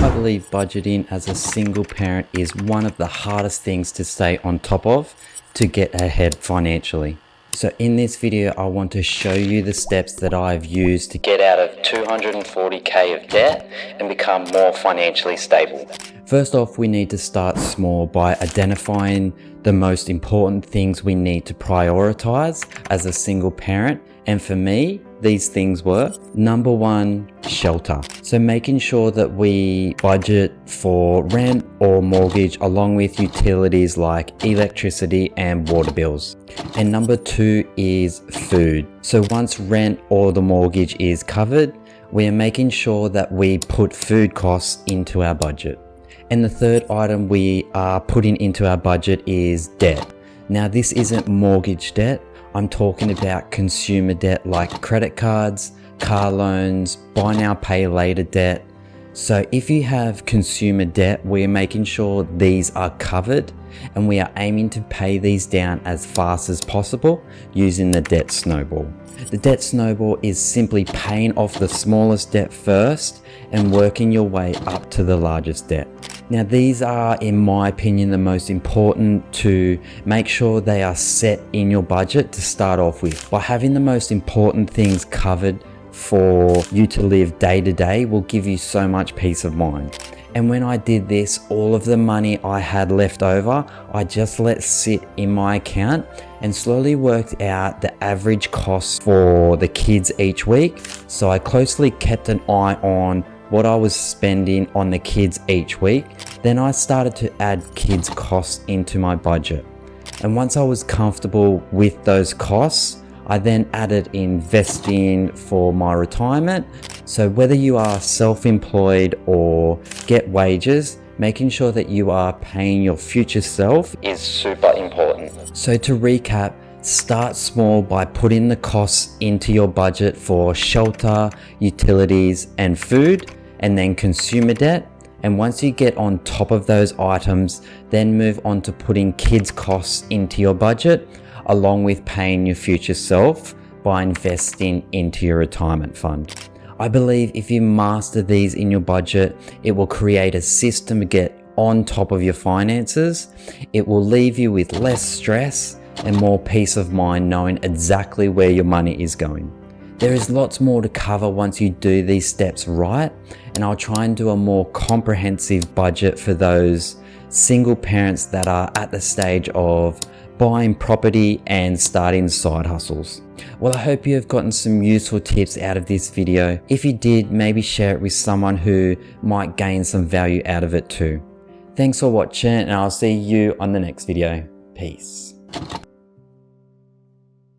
I believe budgeting as a single parent is one of the hardest things to stay on top of to get ahead financially. So in this video, I want to show you the steps that I've used to get out of 240k of debt and become more financially stable. First off, we need to start small by identifying the most important things we need to prioritize as a single parent. And for me, these things were: number one, shelter. So making sure that we budget for rent or mortgage along with utilities like electricity and water bills. And number two is food. So once rent or the mortgage is covered, we are making sure that we put food costs into our budget. And the third item we are putting into our budget is debt. Now this isn't mortgage debt. I'm talking about consumer debt like credit cards, car loans, buy now, pay later debt. So if you have consumer debt, we're making sure these are covered and we are aiming to pay these down as fast as possible using the debt snowball. The debt snowball is simply paying off the smallest debt first and working your way up to the largest debt. Now these are, in my opinion, the most important to make sure they are set in your budget to start off with. By having the most important things covered for you to live day to day will give you so much peace of mind. And when I did this, all of the money I had left over, I just let sit in my account and slowly worked out the average cost for the kids each week. So I closely kept an eye on what I was spending on the kids each week. Then I started to add kids costs into my budget. And once I was comfortable with those costs, I then added investing for my retirement. So whether you are self-employed or get wages, making sure that you are paying your future self is super important. So to recap, start small by putting the costs into your budget for shelter, utilities, and food, and then consumer debt. And once you get on top of those items, then move on to putting kids costs into your budget, along with paying your future self by investing into your retirement fund. I believe if you master these in your budget, it will create a system to get on top of your finances. It will leave you with less stress and more peace of mind knowing exactly where your money is going. There is lots more to cover once you do these steps right, and I'll try and do a more comprehensive budget for those single parents that are at the stage of buying property and starting side hustles. Well, I hope you have gotten some useful tips out of this video. If you did, maybe share it with someone who might gain some value out of it too. Thanks for watching, and I'll see you on the next video. Peace.